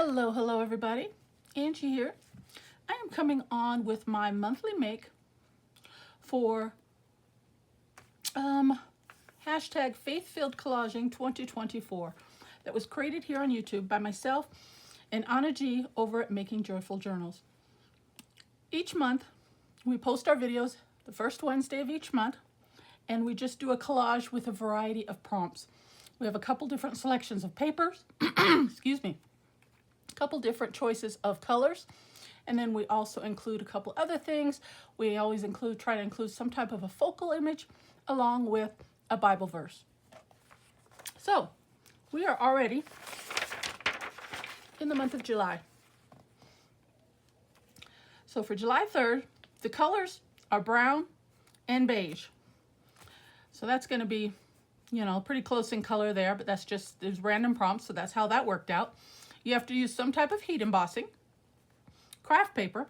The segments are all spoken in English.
Hello everybody. Angie here. I am coming on with my monthly make for hashtag Faith-Filled Collaging 2024 that was created here on YouTube by myself and Anna G over at Making Joyful Journals. Each month we post our videos the first Wednesday of each month, and we just do a collage with a variety of prompts. We have a couple different selections of papers, excuse me, a couple different choices of colors, and then we also include a couple other things. We always try to include some type of a focal image along with a Bible verse. So we are already in the month of July. So for July 3rd, the colors are brown and beige. So that's going to be, pretty close in color there, but there's random prompts, so that's how that worked out. You have to use some type of heat embossing, craft paper.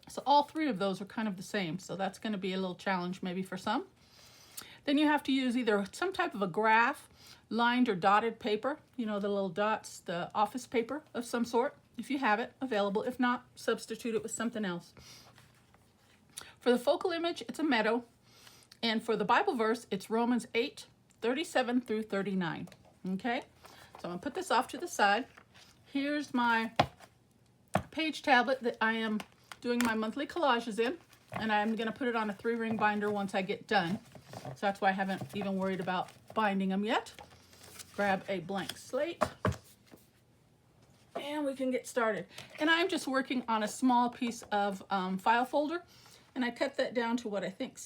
So all three of those are kind of the same, so that's going to be a little challenge maybe for some. Then you have to use either some type of a graph, lined or dotted paper, the little dots, the office paper of some sort, if you have it available. If not, substitute it with something else. For the focal image, it's a meadow. And for the Bible verse, it's Romans 8:37 through 39. Okay, so I'm going to put this off to the side. Here's my page tablet that I am doing my monthly collages in, and I'm going to put it on a 3-ring binder once I get done. So that's why I haven't even worried about binding them yet. Grab a blank slate, and we can get started. And I'm just working on a small piece of file folder, and I cut that down to what I think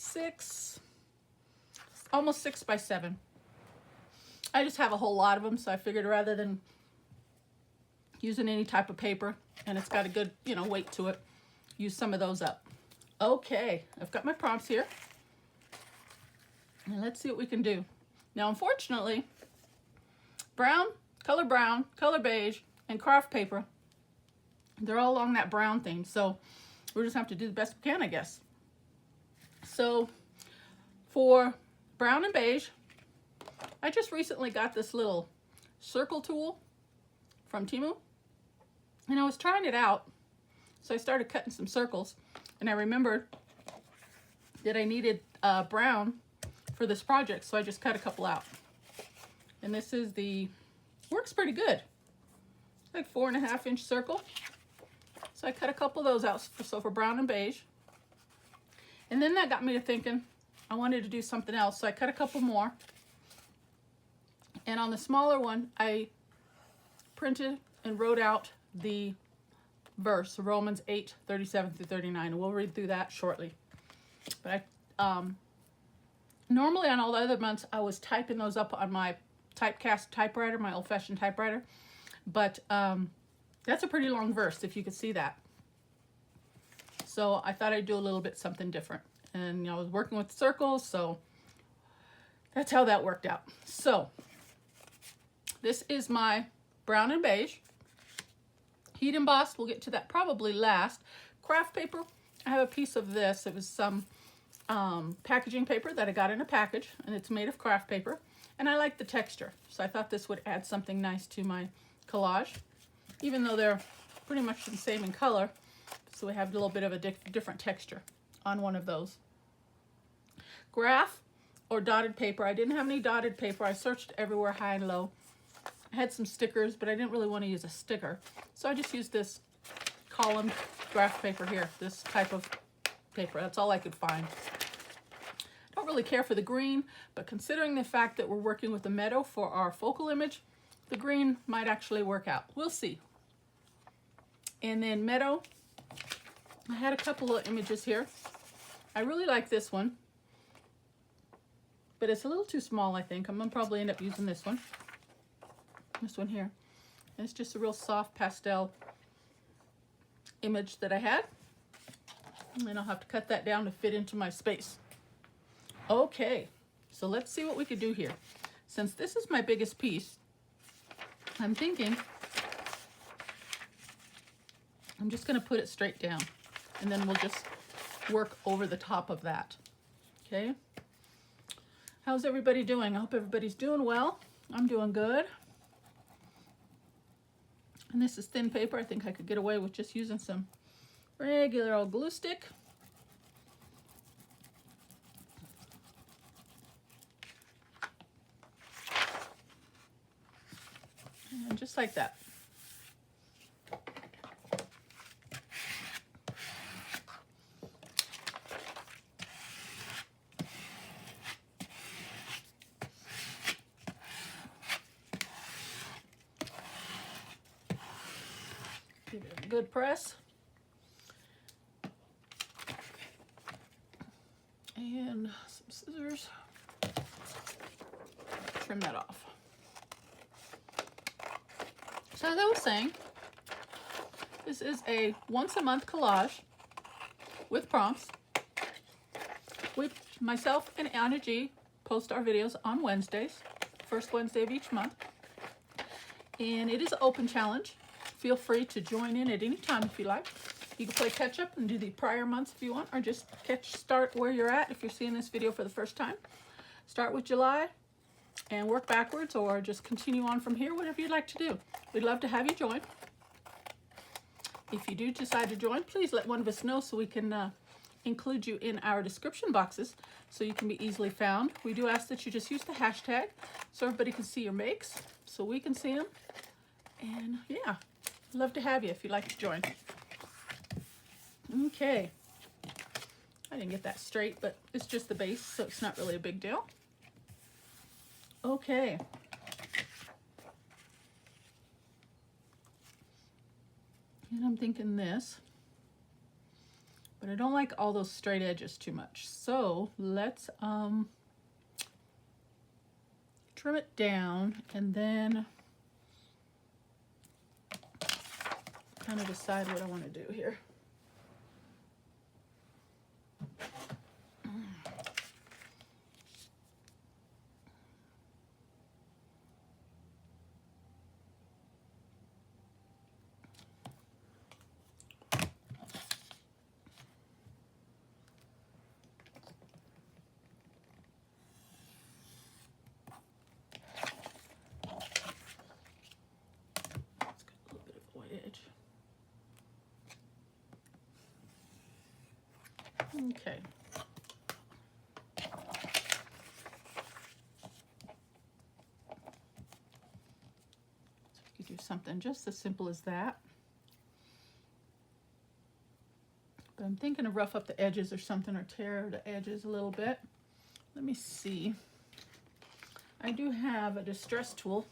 almost 6 by 7. I just have a whole lot of them, so I figured rather than using any type of paper, and it's got a good, weight to it, use some of those up. Okay, I've got my prompts here, and let's see what we can do. Now, unfortunately, brown, color beige, and craft paper, they're all along that brown theme, so we're just have to do the best we can, I guess. So for brown and beige, I just recently got this little circle tool from Temu, and I was trying it out, so I started cutting some circles, and I remembered that I needed brown for this project, so I just cut a couple out. And this is works pretty good, like 4.5-inch circle. So I cut a couple of those out, for brown and beige. And then that got me to thinking I wanted to do something else, so I cut a couple more. And on the smaller one, I printed and wrote out the verse, Romans 8:37 through 39. And we'll read through that shortly. But normally on all the other months, I was typing those up on my typecast typewriter, my old-fashioned typewriter. But that's a pretty long verse, if you could see that. So I thought I'd do a little bit something different. And I was working with circles, so that's how that worked out. So this is my brown and beige. Heat embossed, we'll get to that probably last. Craft paper, I have a piece of this. It was some packaging paper that I got in a package, and it's made of craft paper. And I like the texture, so I thought this would add something nice to my collage, even though they're pretty much the same in color. So we have a little bit of a different texture on one of those. Graph or dotted paper. I didn't have any dotted paper. I searched everywhere, high and low. I had some stickers, but I didn't really want to use a sticker. So I just used this column graph paper here, this type of paper. That's all I could find. Don't really care for the green, but considering the fact that we're working with the meadow for our focal image, the green might actually work out. We'll see. And then meadow, I had a couple of images here. I really like this one, but it's a little too small, I think. I'm gonna probably end up using this one. This one here. And it's just a real soft pastel image that I had. And I'll have to cut that down to fit into my space. Okay, so let's see what we could do here. Since this is my biggest piece, I'm thinking I'm just going to put it straight down, and then we'll just work over the top of that. Okay, how's everybody doing? I hope everybody's doing well. I'm doing good. And this is thin paper. I think I could get away with just using some regular old glue stick. And just like that. Give it a good press. And some scissors. Trim that off. So as I was saying, this is a once a month collage with prompts. Myself and Anna G post our videos on Wednesdays, first Wednesday of each month. And it is an open challenge. Feel free to join in at any time if you like. You can play catch up and do the prior months if you want, or just start where you're at if you're seeing this video for the first time. Start with July and work backwards, or just continue on from here, whatever you'd like to do. We'd love to have you join. If you do decide to join, please let one of us know so we can include you in our description boxes so you can be easily found. We do ask that you just use the hashtag so everybody can see your makes, so we can see them. And yeah, love to have you if you'd like to join. Okay, I didn't get that straight, but it's just the base, so it's not really a big deal. Okay. And I'm thinking this, but I don't like all those straight edges too much. So let's trim it down and then kind of decide what I want to do here. Okay. So you could do something just as simple as that. But I'm thinking of rough up the edges or something, or tear the edges a little bit. Let me see. I do have a distress tool.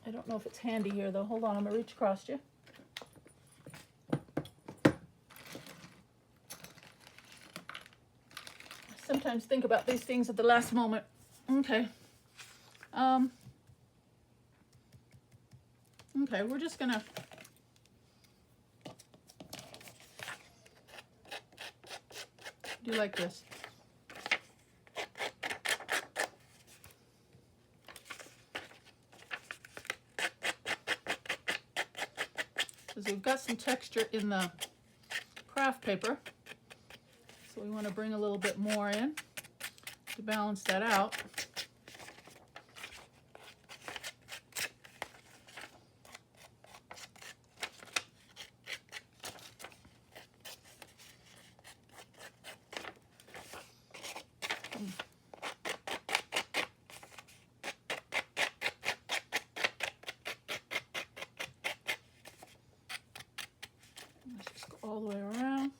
I don't know if it's handy here though. Hold on, I'm gonna reach across you. Sometimes think about these things at the last moment. Okay. Okay, we're just gonna do like this. Because we've got some texture in the craft paper. So we want to bring a little bit more in to balance that out. Let's just go all the way around.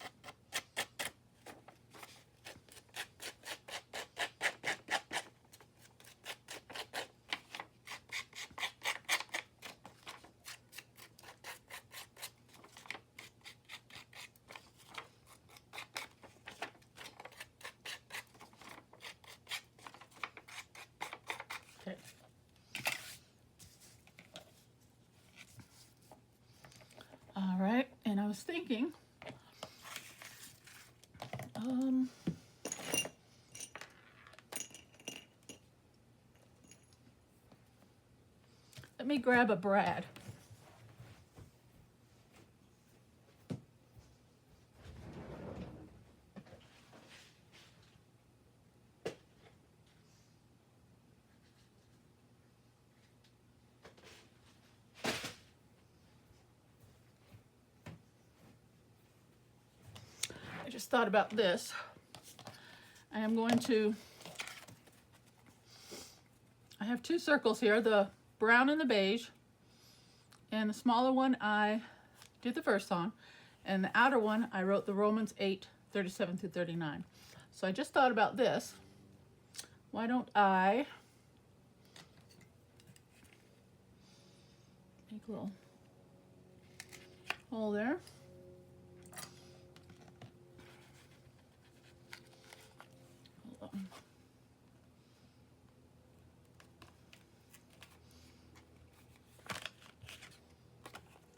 Okay. All right, and I was thinking, let me grab a brad. just thought about this. I am going to, I have two circles here, the brown and the beige, and the smaller one I did the verse on, and the outer one I wrote the Romans 8:37 through 39. So I just thought about this. Why don't I make a little hole there. Hold on.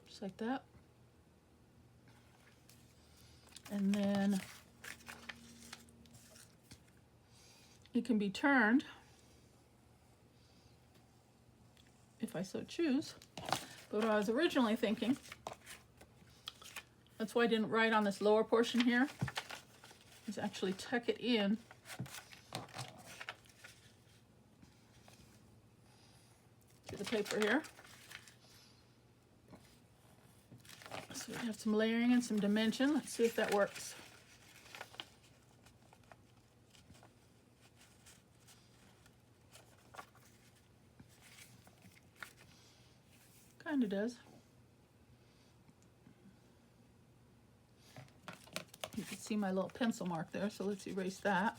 Just like that. And then it can be turned if I so choose. But what I was originally thinking, that's why I didn't write on this lower portion here, is actually tuck it in to the paper here. So we have some layering and some dimension. Let's see if that works. Kind of does. You can see my little pencil mark there, so let's erase that.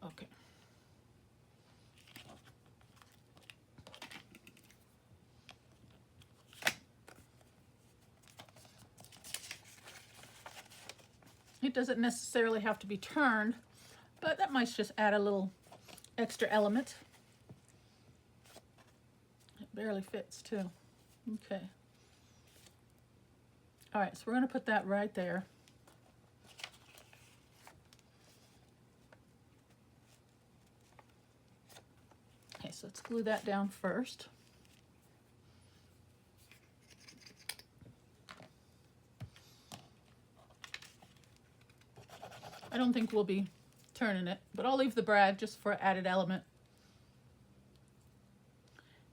Okay. It doesn't necessarily have to be turned, but that might just add a little extra element. It barely fits too. Okay. All right, so we're going to put that right there. Okay, so let's glue that down first. I don't think we'll be turning it, but I'll leave the brad just for added element.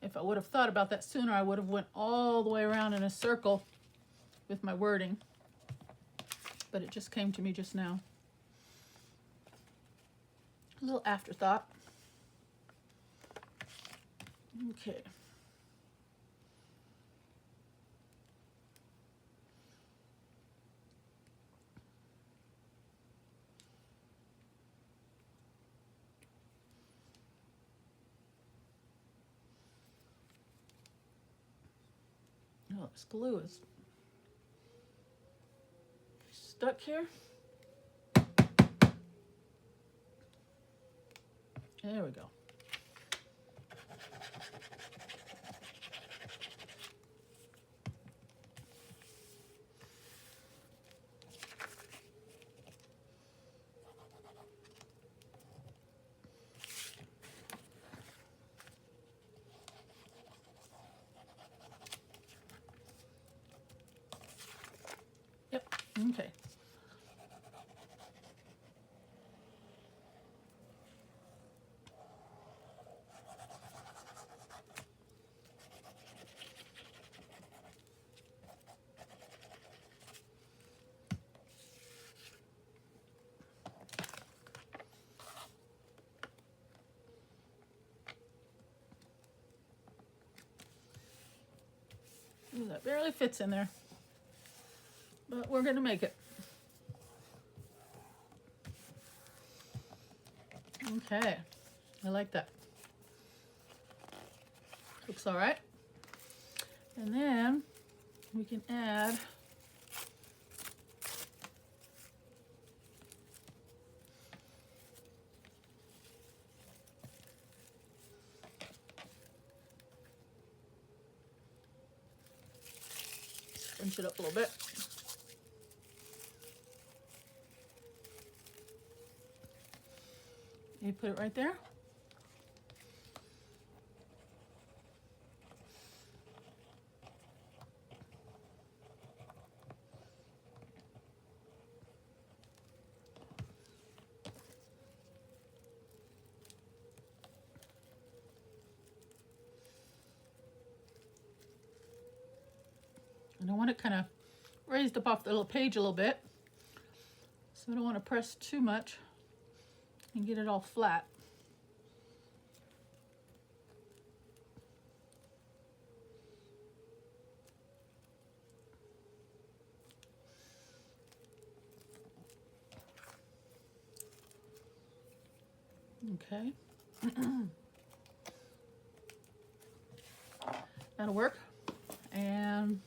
If I would have thought about that sooner, I would have went all the way around in a circle with my wording, but it just came to me just now. A little afterthought. Okay. Oh, this glue is stuck here. There we go. Yep, okay. Ooh, that barely fits in there, but we're gonna make it. Okay, I like that. Looks all right. And then we can add scrunch it up a little bit. You put it right there. it kind of raised up off the little page a little bit. So I don't want to press too much and get it all flat. Okay. That'll work. And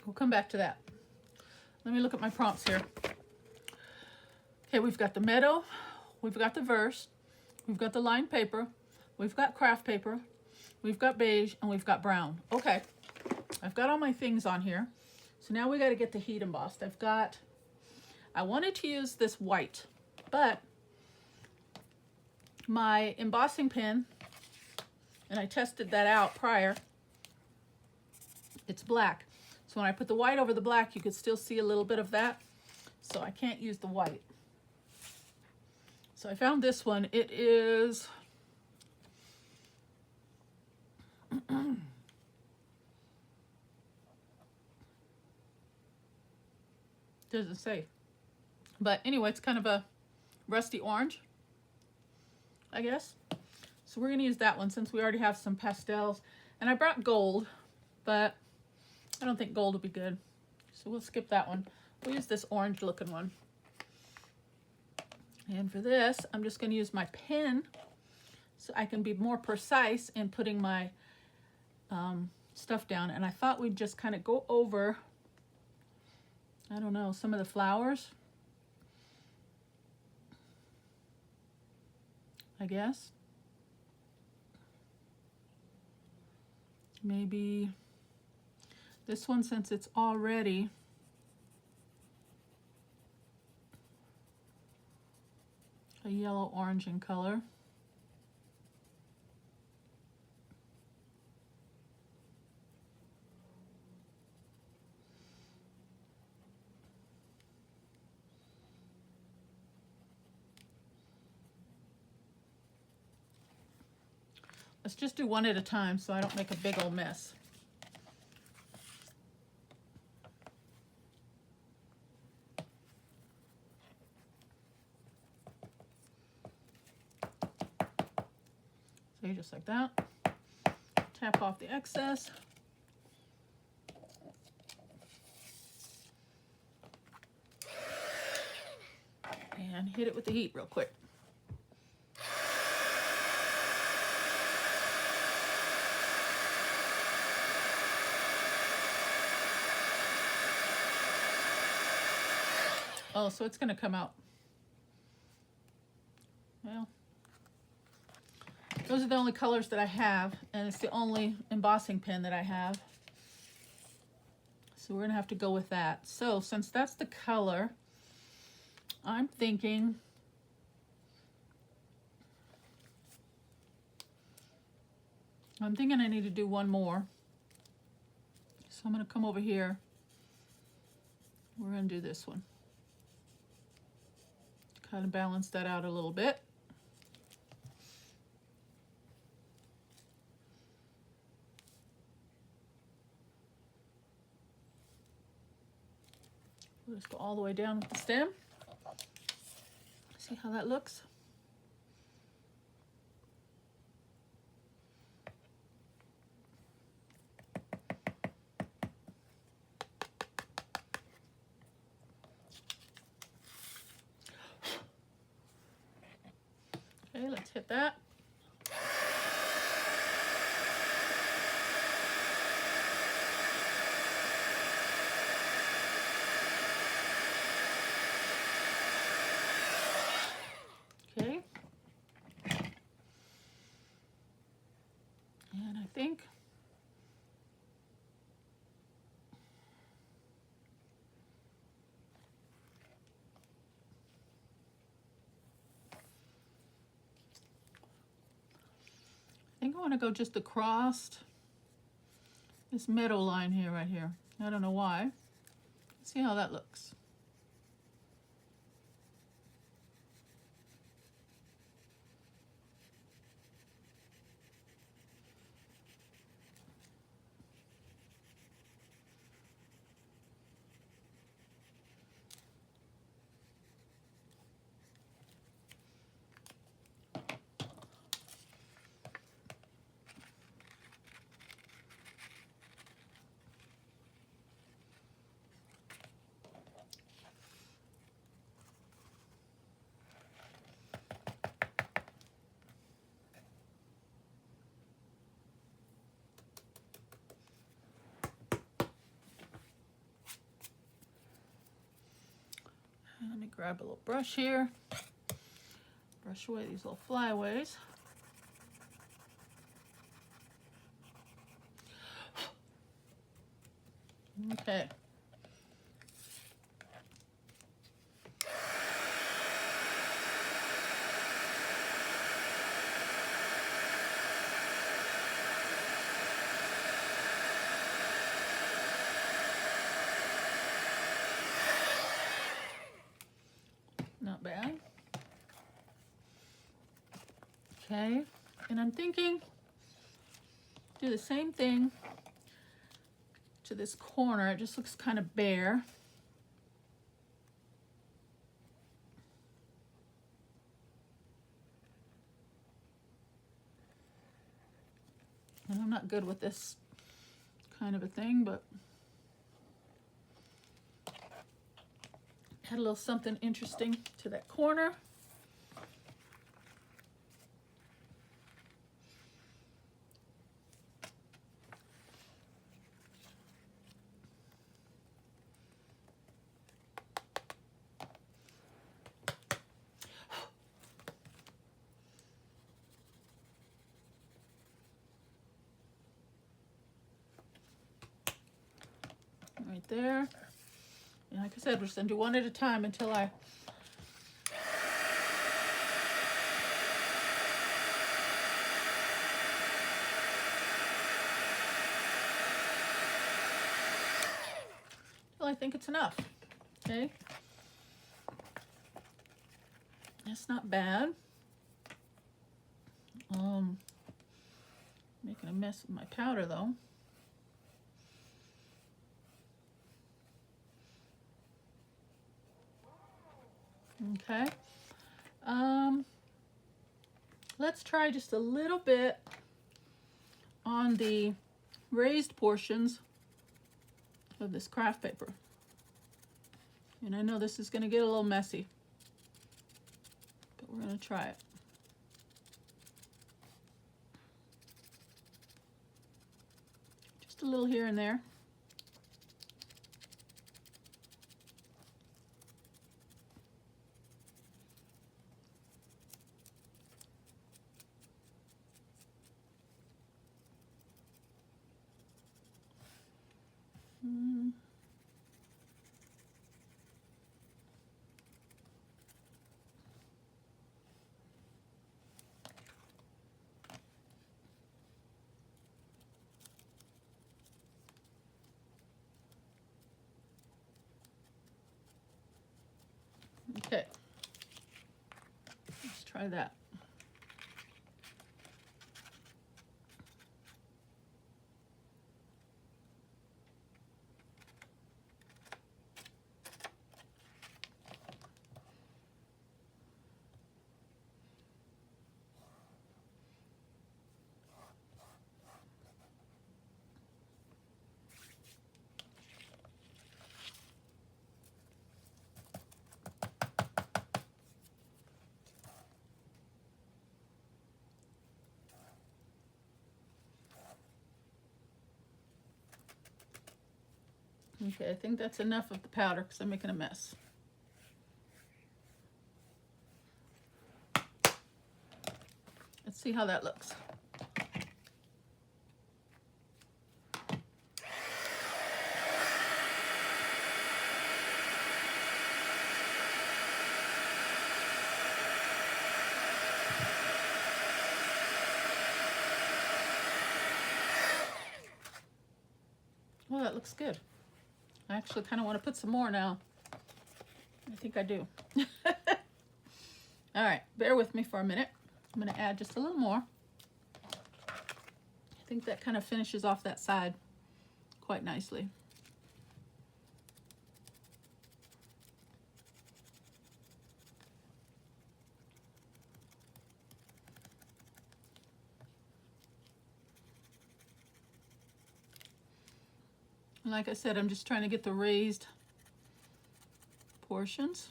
we'll come back to that. Let me look at my prompts here. Okay, we've got the meadow, we've got the verse, we've got the lined paper, we've got craft paper, we've got beige, and we've got brown. Okay, I've got all my things on here. So now we got to get the heat embossed. I wanted to use this white, but my embossing pen, and I tested that out prior, it's black. So when I put the white over the black, you could still see a little bit of that. So I can't use the white. So I found this one. It is doesn't say. But anyway, it's kind of a rusty orange, I guess. So we're going to use that one since we already have some pastels. And I brought gold, but I don't think gold will be good. So we'll skip that one. We'll use this orange looking one. And for this, I'm just going to use my pen so I can be more precise in putting my stuff down. And I thought we'd just kind of go over, I don't know, some of the flowers, I guess. Maybe this one, since it's already a yellow-orange in color. Let's just do one at a time so I don't make a big old mess. So just like that. Tap off the excess. And hit it with the heat real quick. Oh, so it's going to come out. Well, those are the only colors that I have, and it's the only embossing pen that I have. So we're going to have to go with that. So since that's the color, I'm thinking I need to do one more. So I'm going to come over here. We're going to do this one. Kind of balance that out a little bit. We'll just go all the way down with the stem. See how that looks? Okay, let's hit that. Okay. And I think I want to go just across this meadow line here, right here. I don't know why. Let's see how that looks. Grab a little brush here. Brush away these little flyaways. Okay. Not bad. Okay, and I'm thinking do the same thing to this corner. It just looks kind of bare. And I'm not good with this kind of a thing, but add a little something interesting to that corner. Right there. And like I said, we're just gonna do one at a time until I think it's enough. Okay. That's not bad. Making a mess with my powder though. Okay. Let's try just a little bit on the raised portions of this craft paper. And I know this is going to get a little messy, but we're going to try it. Just a little here and there. Okay, let's try that. Okay, I think that's enough of the powder because I'm making a mess. Let's see how that looks. Well, that looks good. I actually kind of want to put some more now. I think I do. All right, bear with me for a minute. I'm going to add just a little more. I think that kind of finishes off that side quite nicely. And like I said, I'm just trying to get the raised portions.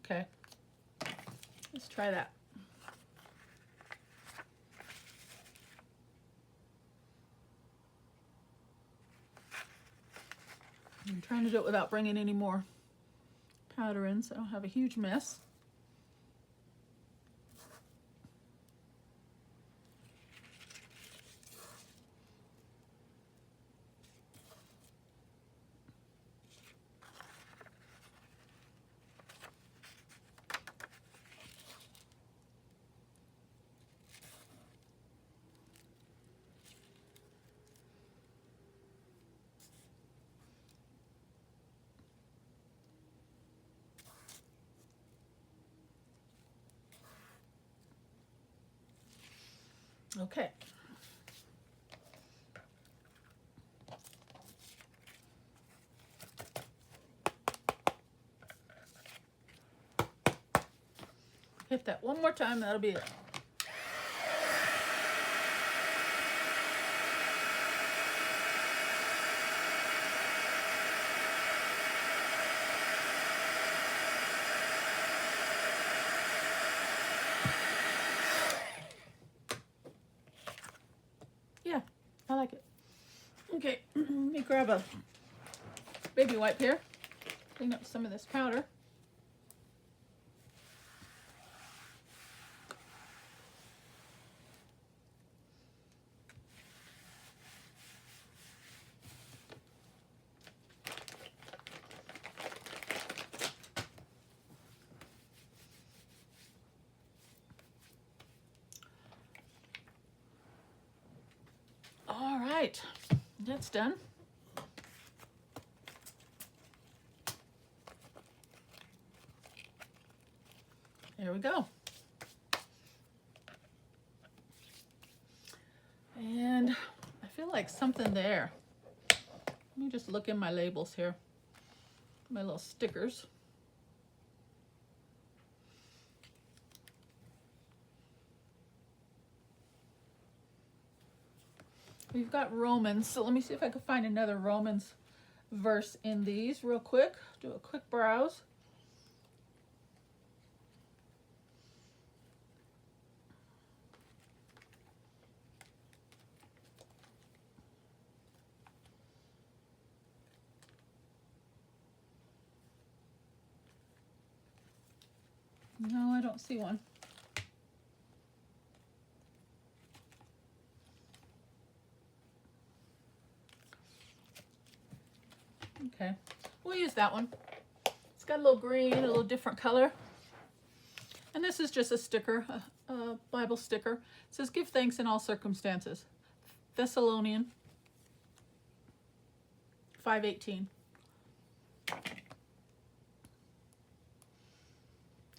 Okay, let's try that. I'm trying to do it without bringing any more powder in, so I don't have a huge mess. Okay. Hit that one more time, that'll be it. Yeah, I like it. Okay, let me grab a baby wipe here. Clean up some of this powder. All right, that's done. There we go. And I feel like something there. Let me just look in my labels here. My little stickers. We've got Romans, so let me see if I can find another Romans verse in these real quick. Do a quick browse. No, I don't see one. Okay, we'll use that one. It's got a little green, a little different color. And this is just a sticker, a Bible sticker. It says, give thanks in all circumstances. Thessalonian 5:18.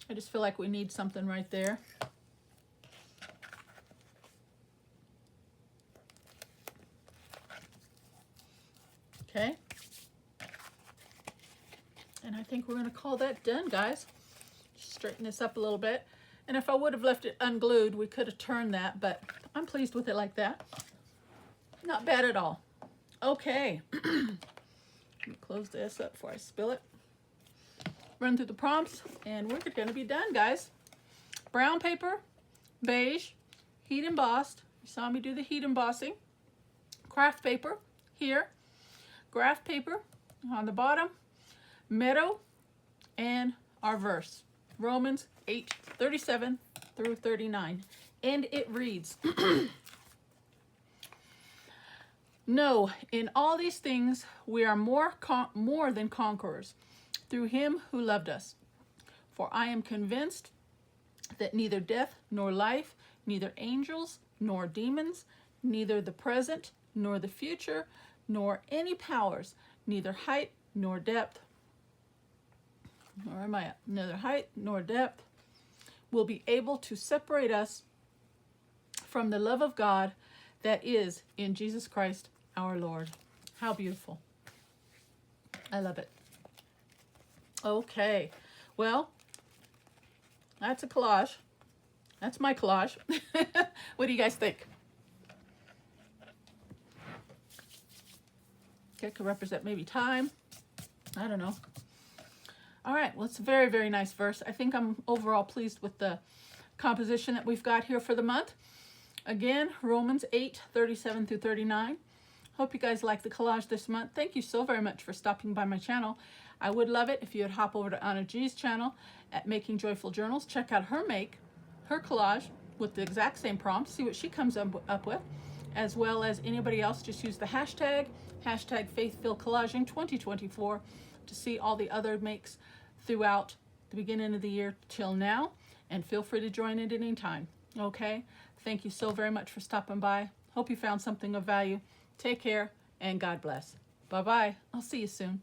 I just feel like we need something right there. Okay. And I think we're going to call that done, guys. Just straighten this up a little bit. And if I would have left it unglued, we could have turned that, but I'm pleased with it like that. Not bad at all. Okay. Let me close this up before I spill it. Run through the prompts, and we're going to be done, guys. Brown paper, beige, heat embossed. You saw me do the heat embossing. Craft paper here. Graph paper on the bottom. Meadow, and our verse. Romans 8:37 through 39. And it reads, no, in all these things we are more than conquerors through him who loved us. For I am convinced that neither death nor life, neither angels nor demons, neither the present nor the future, nor any powers, neither height nor depth, neither height nor depth, will be able to separate us from the love of God that is in Jesus Christ our Lord. How beautiful. I love it. Okay, well, that's a collage. That's my collage. What do you guys think? Okay, could represent maybe time. I don't know. All right, well, it's a very, very nice verse. I think I'm overall pleased with the composition that we've got here for the month. Again, Romans 8:37 through 39. Hope you guys like the collage this month. Thank you so very much for stopping by my channel. I would love it if you would hop over to Anna G's channel at Making Joyful Journals. Check out her collage with the exact same prompt. See what she comes up with. As well as anybody else, just use the hashtag FaithFillCollaging 2024 to see all the other makes throughout the beginning of the year till now. And feel free to join at any time. Okay? Thank you so very much for stopping by. Hope you found something of value. Take care and God bless. Bye-bye. I'll see you soon.